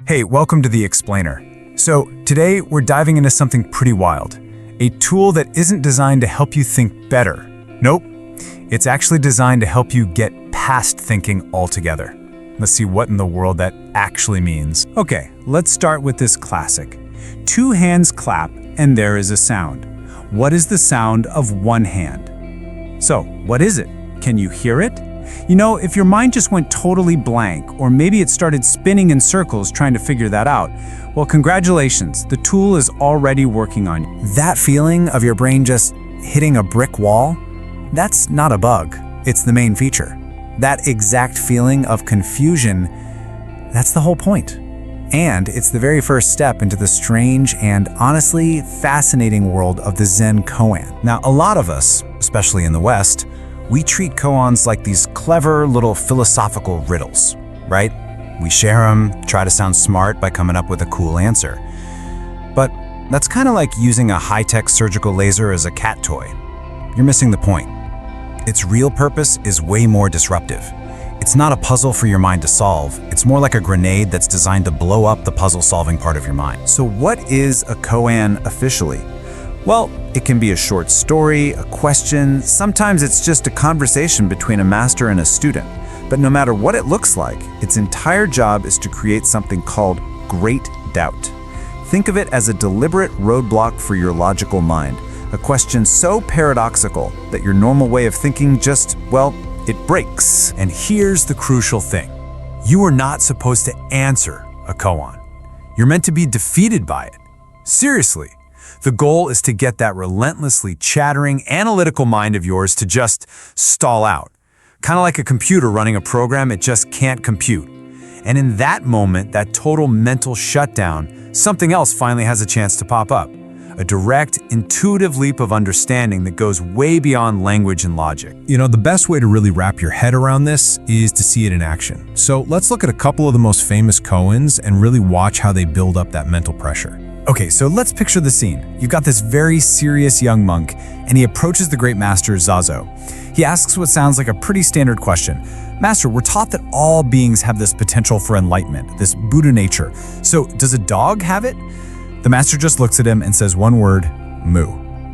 Hey, welcome to The Explainer. So today we're diving into something pretty wild. A tool that isn't designed to help you think better. Nope, it's actually designed to help you get past thinking altogether. Let's see what in the world that actually means. Okay, let's start with this classic. Two hands clap and there is a sound. What is the sound of one hand? So, what is it? Can you hear it? You know, if your mind just went totally blank, or maybe it started spinning in circles trying to figure that out, well, congratulations, the tool is already working on you. That feeling of your brain just hitting a brick wall, that's not a bug, it's the main feature. That exact feeling of confusion, that's the whole point. And it's the very first step into the strange and honestly fascinating world of the Zen Koan. Now, a lot of us, especially in the West, we treat koans like these clever little philosophical riddles, right? We share them, try to sound smart by coming up with a cool answer. But that's kind of like using a high-tech surgical laser as a cat toy. You're missing the point. Its real purpose is way more disruptive. It's not a puzzle for your mind to solve. It's more like a grenade that's designed to blow up the puzzle-solving part of your mind. So what is a koan officially? Well, it can be a short story, a question, sometimes it's just a conversation between a master and a student. But no matter what it looks like, its entire job is to create something called great doubt. Think of it as a deliberate roadblock for your logical mind, a question so paradoxical that your normal way of thinking just, well, it breaks. And here's the crucial thing. You are not supposed to answer a koan. You're meant to be defeated by it. Seriously. The goal is to get that relentlessly chattering, analytical mind of yours to just stall out. Kind of like a computer running a program it just can't compute. And in that moment, that total mental shutdown, something else finally has a chance to pop up. A direct, intuitive leap of understanding that goes way beyond language and logic. You know, the best way to really wrap your head around this is to see it in action. So let's look at a couple of the most famous koans and really watch how they build up that mental pressure. Okay, so let's picture the scene. You've got this very serious young monk, and he approaches the great master Zhaozhou. He asks what sounds like a pretty standard question. Master, we're taught that all beings have this potential for enlightenment, this Buddha nature. So does a dog have it? The master just looks at him and says one word, mu,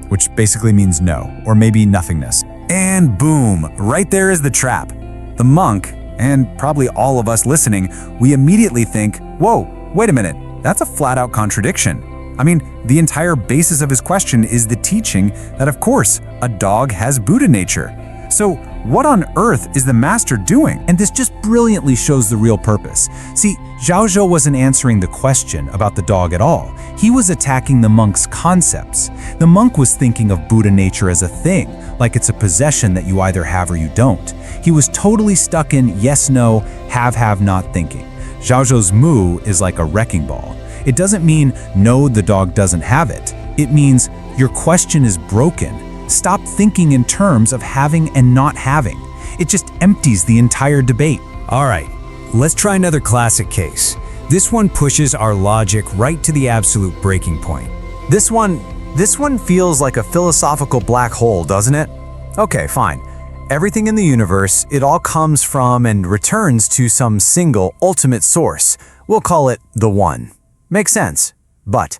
which basically means no, or maybe nothingness. And boom, right there is the trap. The monk, and probably all of us listening, we immediately think, whoa, wait a minute. That's a flat-out contradiction. I mean, the entire basis of his question is the teaching that, of course, a dog has Buddha nature. So what on earth is the master doing? And this just brilliantly shows the real purpose. See, Zhaozhou wasn't answering the question about the dog at all. He was attacking the monk's concepts. The monk was thinking of Buddha nature as a thing, like it's a possession that you either have or you don't. He was totally stuck in yes-no, have-not thinking. Zhaozhou's mu is like a wrecking ball. It doesn't mean, no, the dog doesn't have it. It means, your question is broken. Stop thinking in terms of having and not having. It just empties the entire debate. All right, let's try another classic case. This one pushes our logic right to the absolute breaking point. This one feels like a philosophical black hole, doesn't it? Okay, fine. Everything in the universe, it all comes from and returns to some single, ultimate source. We'll call it the One. Makes sense. But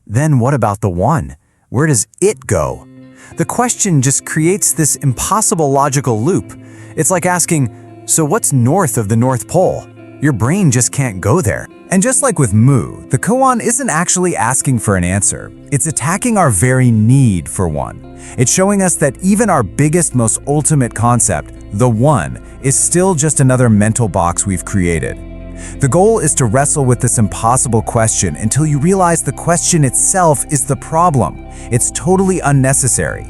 then what about the One? Where does it go? The question just creates this impossible logical loop. It's like asking, so what's north of the North Pole? Your brain just can't go there. And just like with mu, the koan isn't actually asking for an answer. It's attacking our very need for one. It's showing us that even our biggest, most ultimate concept, the One, is still just another mental box we've created. The goal is to wrestle with this impossible question until you realize the question itself is the problem. It's totally unnecessary.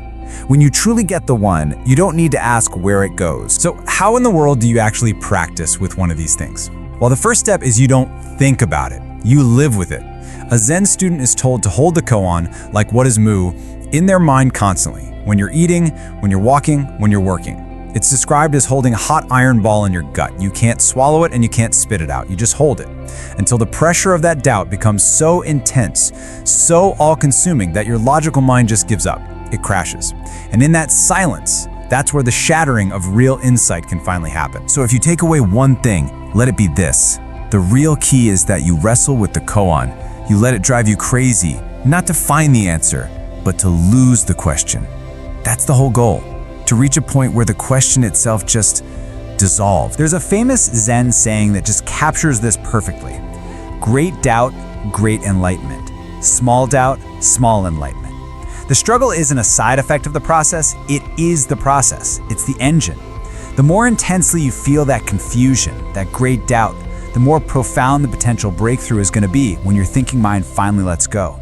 When you truly get the One, you don't need to ask where it goes. So how in the world do you actually practice with one of these things? Well, the first step is you don't think about it. You live with it. A Zen student is told to hold the koan, like what is mu, in their mind constantly. When you're eating, when you're walking, when you're working. It's described as holding a hot iron ball in your gut. You can't swallow it and you can't spit it out. You just hold it until the pressure of that doubt becomes so intense, so all-consuming that your logical mind just gives up. It crashes. And in that silence, that's where the shattering of real insight can finally happen. So if you take away one thing, let it be this. The real key is that you wrestle with the koan. You let it drive you crazy, not to find the answer, but to lose the question. That's the whole goal, to reach a point where the question itself just dissolves. There's a famous Zen saying that just captures this perfectly. Great doubt, great enlightenment. Small doubt, small enlightenment. The struggle isn't a side effect of the process, it is the process. It's the engine. The more intensely you feel that confusion, that great doubt, the more profound the potential breakthrough is going to be when your thinking mind finally lets go.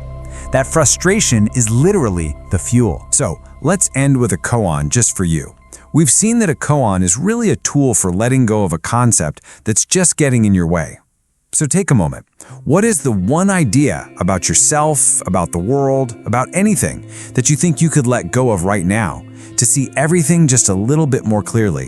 That frustration is literally the fuel. So, let's end with a koan just for you. We've seen that a koan is really a tool for letting go of a concept that's just getting in your way. So take a moment. What is the one idea about yourself, about the world, about anything that you think you could let go of right now to see everything just a little bit more clearly?